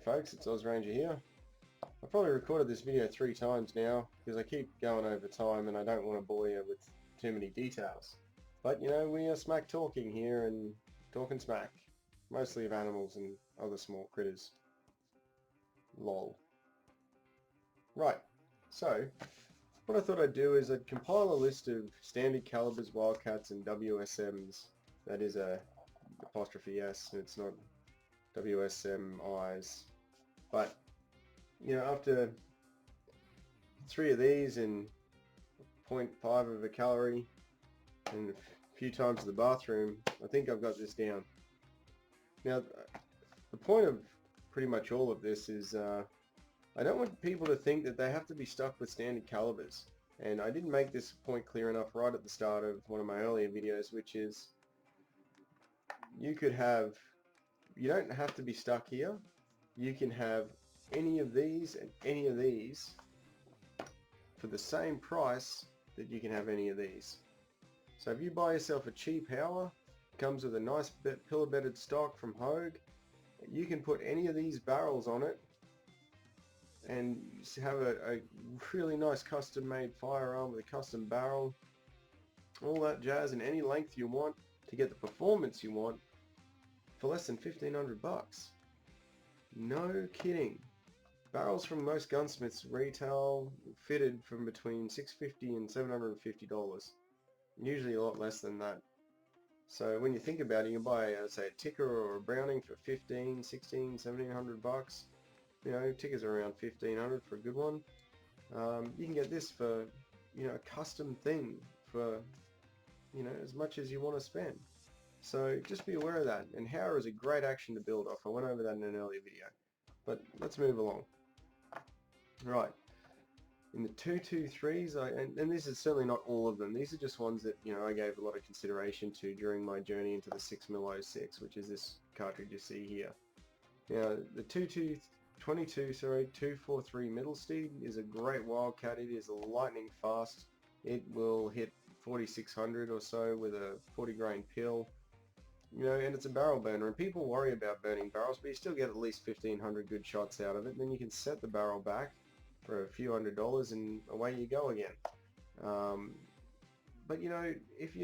folks, it's OZRanger here. I've probably recorded this video 3 times now because I keep going over time and I don't want to bore you with too many details. But you know, we are smack talking here and talking smack. Mostly of animals and other small critters. Lol. Right, so what I thought I'd do is I'd compile a list of standard calibers, Wildcats and WSMs. That is a apostrophe S, and it's not WSMIs. But you know, after 3 of these and 0.5 of a calorie and a few times to the bathroom, I think I've got this down. Now, the point of pretty much all of this is I don't want people to think that they have to be stuck with standard calibers. And I didn't make this point clear enough right at the start of one of my earlier videos, which is you don't have to be stuck here. You can have any of these and any of these for the same price that you can have any of these. So if you buy yourself a cheap Hauer, comes with a nice pillar bedded stock from Hogue, you can put any of these barrels on it and have a really nice custom made firearm with a custom barrel, all that jazz in any length you want to get the performance you want for less than 1,500 bucks. No kidding. Barrels from most gunsmiths retail fitted from between $650 and $750. Usually a lot less than that. So when you think about it, you can buy, say, a Ticker or a Browning for 15, 16, 1,700 bucks. You know, Tickers are around 1,500 for a good one. You can get this for, you know, a custom thing for, you know, as much as you want to spend. So just be aware of that. And Hauer is a great action to build off. I went over that in an earlier video. But let's move along. Right. In the 223s, and this is certainly not all of them. These are just ones that, you know, I gave a lot of consideration to during my journey into the 6mm06, which is this cartridge you see here. Now, the 243 middle steed is a great wildcat. It is lightning fast. It will hit 4,600 or so with a 40 grain pill. You know, and it's a barrel burner, and people worry about burning barrels, but you still get at least 1,500 good shots out of it. Then you can set the barrel back for a few $100s and away you go again. But you know, if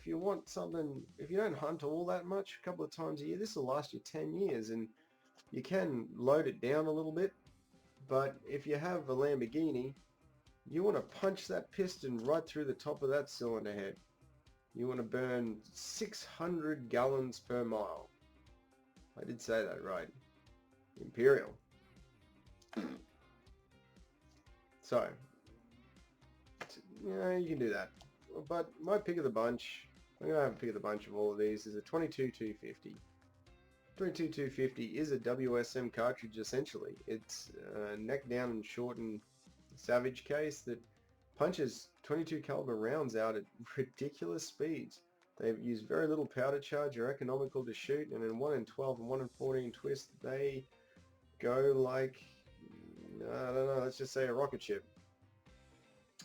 you want something, if you don't hunt all that much, a couple of times a year, this will last you 10 years, and you can load it down a little bit. But if you have a Lamborghini, you want to punch that piston right through the top of that cylinder head. You want to burn 600 gallons per mile. I did say that right. Imperial. So, you know, you can do that. But my pick of the bunch, I'm going to have a pick of the bunch of all of these, is a 22-250. 22-250 is a WSM cartridge essentially. It's neck down and shortened Savage case that punches 22 caliber rounds out at ridiculous speeds. They use very little powder charge, are economical to shoot, and in 1 in 12 and 1 in 14 twist they go like, I don't know, let's just say a rocket ship.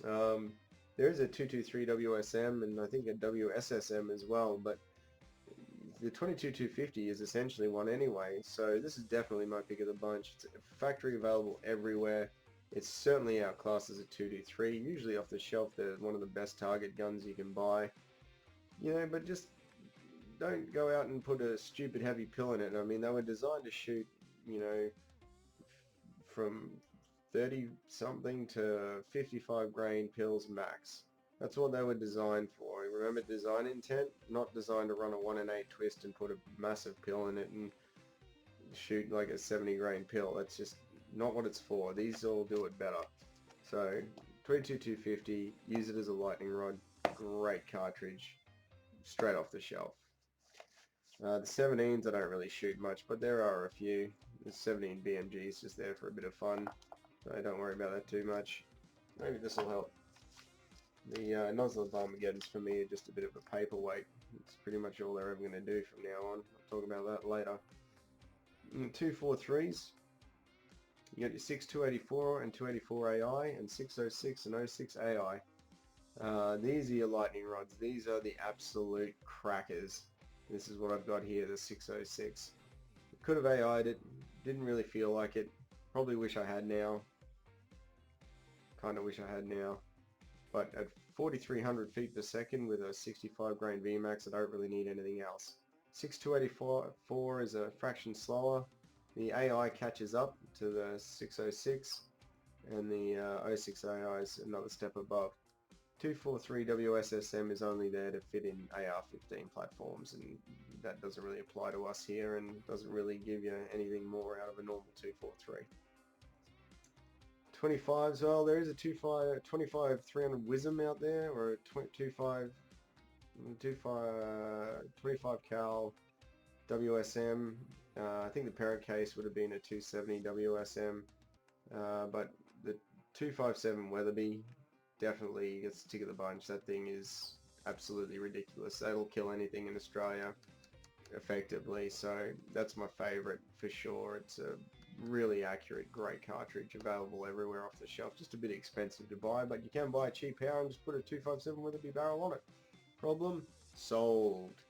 There is a 223 WSM and I think a WSSM as well, but the 22-250 is essentially one anyway, so this is definitely my pick of the bunch. It's factory available everywhere. It's certainly outclassed as a 223. Usually off the shelf, they're one of the best target guns you can buy. You know, but just don't go out and put a stupid heavy pill in it. I mean, they were designed to shoot, you know, from 30 something to 55 grain pills max. That's what they were designed for. Remember, design intent, not designed to run a 1 in 8 twist and put a massive pill in it and shoot like a 70 grain pill. That's just not what it's for. These all do it better. So 22-250, use it as a lightning rod. Great cartridge, straight off the shelf. The 17s I don't really shoot much, but there are a few. The 17 BMGs just there for a bit of fun. So don't worry about that too much. Maybe this will help. The nozzle of Armageddon's for me are just a bit of a paperweight. It's pretty much all they're ever going to do from now on. I'll talk about that later. 243s. You got your 6-284 and 284 AI and 606 and 06 AI. These are your lightning rods. These are the absolute crackers. This is what I've got here, the 606. Could have AI'd it, Didn't really feel like it. Probably wish I had now. Kind of wish I had now. But at 4,300 feet per second with a 65 grain VMAX, I don't really need anything else. 6284 is a fraction slower. The AI catches up to the 606, and the 06 AI is another step above. 243 WSSM is only there to fit in AR-15 platforms, and that doesn't really apply to us here and doesn't really give you anything more out of a normal 243. 25s, well, there is a 25 300 WSM out there, or a 25 cal WSM. I think the parent case would have been a 270 WSM, but the 257 Weatherby definitely gets the tick of the bunch. That thing is absolutely ridiculous. That'll kill anything in Australia effectively, so that's my favorite for sure. It's a really accurate, great cartridge, available everywhere off the shelf. Just a bit expensive to buy, but you can buy a cheap power and just put a 257 Weatherby barrel on it. Problem solved.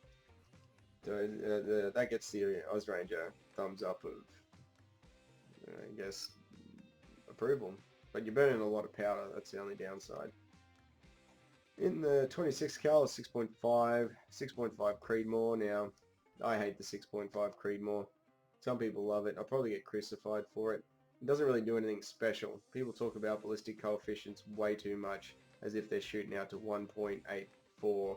So, that gets the OZRanger thumbs up of, I guess, approval. But you're burning a lot of powder, that's the only downside. In the 26 cal, 6.5 Creedmoor. Now, I hate the 6.5 Creedmoor. Some people love it. I'll probably get crucified for it. It doesn't really do anything special. People talk about ballistic coefficients way too much, as if they're shooting out to 1.84,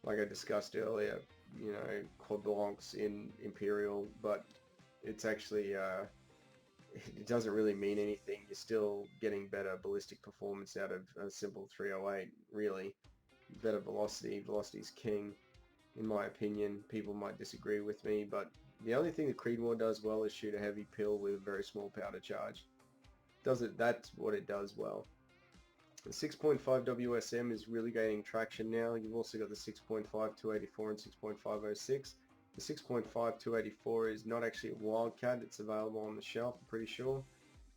like I discussed earlier, you know, quad blancs in Imperial, but it's actually, it doesn't really mean anything. You're still getting better ballistic performance out of a simple 308, really. Better velocity. Velocity's king, in my opinion. People might disagree with me, but the only thing the Creedmoor does well is shoot a heavy pill with a very small powder charge. That's what it does well. The 6.5 WSM is really gaining traction now. You've also got the 6.5 284 and 6.506. The 6.5 284 is not actually a Wildcat. It's available on the shelf, I'm pretty sure.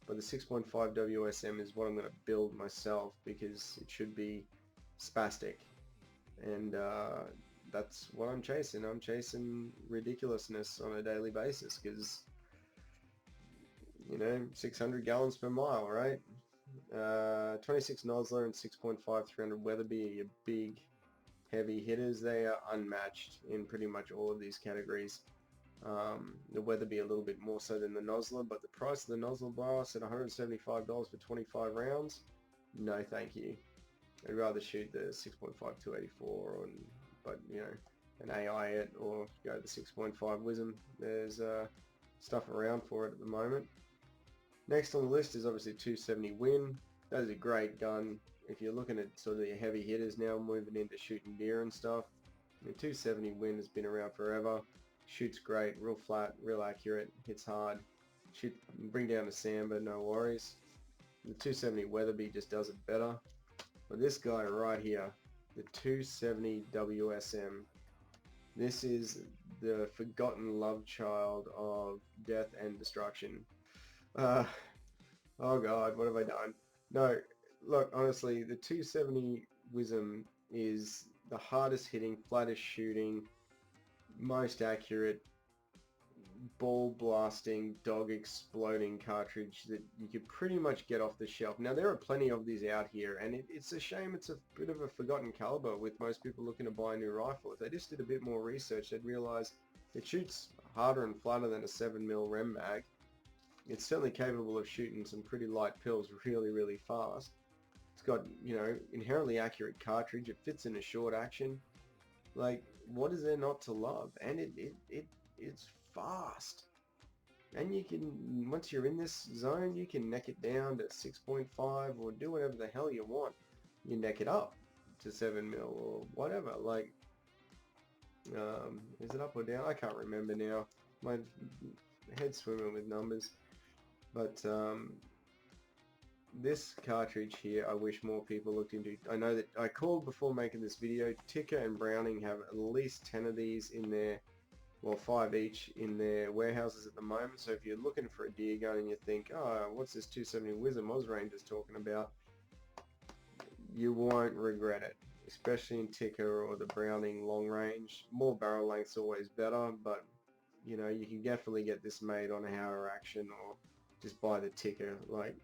But the 6.5 WSM is what I'm going to build myself, because it should be spastic. And that's what I'm chasing. I'm chasing ridiculousness on a daily basis, because, you know, 600 gallons per mile, right? 26 Nosler and 6.5 300 Weatherby are your big heavy hitters. They are unmatched in pretty much all of these categories. The Weatherby a little bit more so than the Nosler, but the price of the Nosler blast at $175 for 25 rounds, no thank you. I'd rather shoot the 6.5 284, but you know, an AI it, or go the 6.5 WSM. There's stuff around for it at the moment. Next on the list is obviously 270 Win. That is a great gun. If you're looking at sort of the heavy hitters now, moving into shooting deer and stuff, the 270 Win has been around forever. Shoots great, real flat, real accurate, hits hard. Bring down the Samba, no worries. The 270 Weatherby just does it better. But this guy right here, the 270 WSM, this is the forgotten love child of death and destruction. Oh god, what have I done? No, look, honestly, the 270 WSM is the hardest hitting, flattest shooting, most accurate, ball blasting, dog exploding cartridge that you could pretty much get off the shelf. Now, there are plenty of these out here, and it's a shame it's a bit of a forgotten caliber with most people looking to buy a new rifle. If they just did a bit more research, they'd realize it shoots harder and flatter than a 7mm rem mag. It's certainly capable of shooting some pretty light pills really, really fast. It's got, you know, inherently accurate cartridge. It fits in a short action. Like, what is there not to love? And it's fast. And you can, once you're in this zone, you can neck it down to 6.5 or do whatever the hell you want. You neck it up to 7mm or whatever. Like, is it up or down? I can't remember now. My head's swimming with numbers. But this cartridge here, I wish more people looked into. I know that I called before making this video. Ticker and Browning have at least 10 of these in their, well, 5 each in their warehouses at the moment. So if you're looking for a deer gun and you think, oh, what's this 270 WSM OZRanger's talking about, you won't regret it, especially in Ticker or the Browning long range. More barrel length's always better, but you know, you can definitely get this made on a Howler Action or just buy the ticker. Like,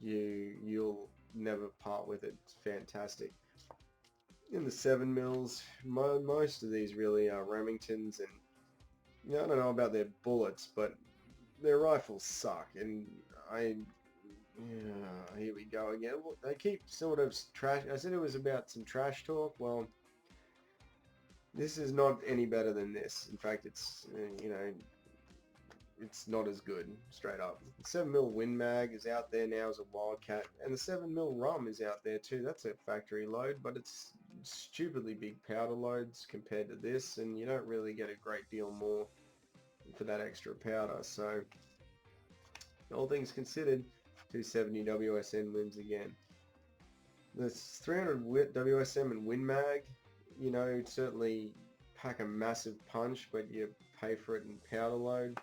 you'll never part with it. It's fantastic. In the 7 mils, most of these really are Remingtons, and you know, I don't know about their bullets, but their rifles suck. And here we go again. They keep sort of trash. I said it was about some trash talk. Well, this is not any better than this. In fact, it's you know, it's not as good, straight up. The 7mm Win Mag is out there now as a Wildcat, and the 7mm Rum is out there too. That's a factory load, but it's stupidly big powder loads compared to this, and you don't really get a great deal more for that extra powder. So, all things considered, 270 WSN wins again. The 300 WSM and Win Mag, you know, certainly pack a massive punch, but you pay for it in powder load.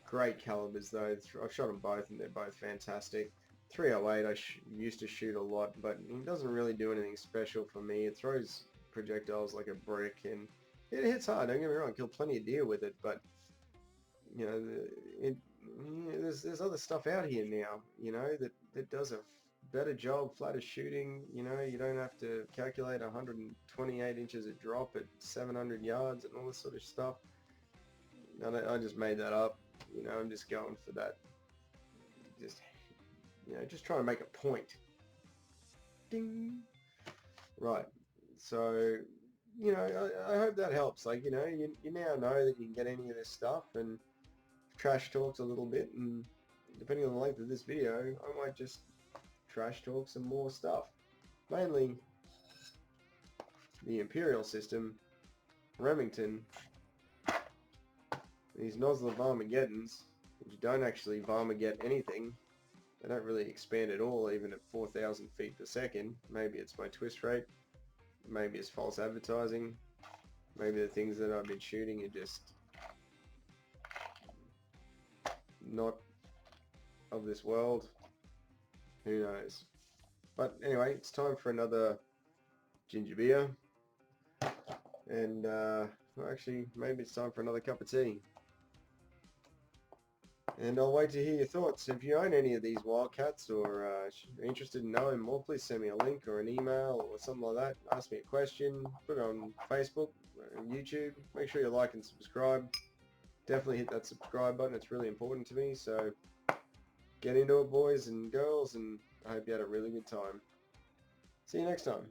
Great calibers though. I've shot them both and they're both fantastic. 308 I used to shoot a lot, but it doesn't really do anything special for me. It throws projectiles like a brick, and it hits hard, don't get me wrong. Killed plenty of deer with it, but you know, there's other stuff out here now, you know, that does a better job, flatter shooting. You know, you don't have to calculate 128 inches of drop at 700 yards and all this sort of stuff. I just made that up. You know, I'm just going for that. Just, you know, just trying to make a point. Ding. Right. So, you know, I hope that helps. Like, you know, you now know that you can get any of this stuff, and trash talks a little bit, and depending on the length of this video, I might just trash talk some more stuff. Mainly the Imperial system, Remington, these Nosler Varmageddons, which don't actually Varmaget anything. They don't really expand at all, even at 4,000 feet per second. Maybe it's my twist rate. Maybe it's false advertising. Maybe the things that I've been shooting are just not of this world. Who knows? But anyway, it's time for another ginger beer. And, well, actually, maybe it's time for another cup of tea. And I'll wait to hear your thoughts. If you own any of these Wildcats or are interested in knowing more, please send me a link or an email or something like that. Ask me a question. Put it on Facebook and YouTube. Make sure you like and subscribe. Definitely hit that subscribe button. It's really important to me. So get into it, boys and girls, and I hope you had a really good time. See you next time.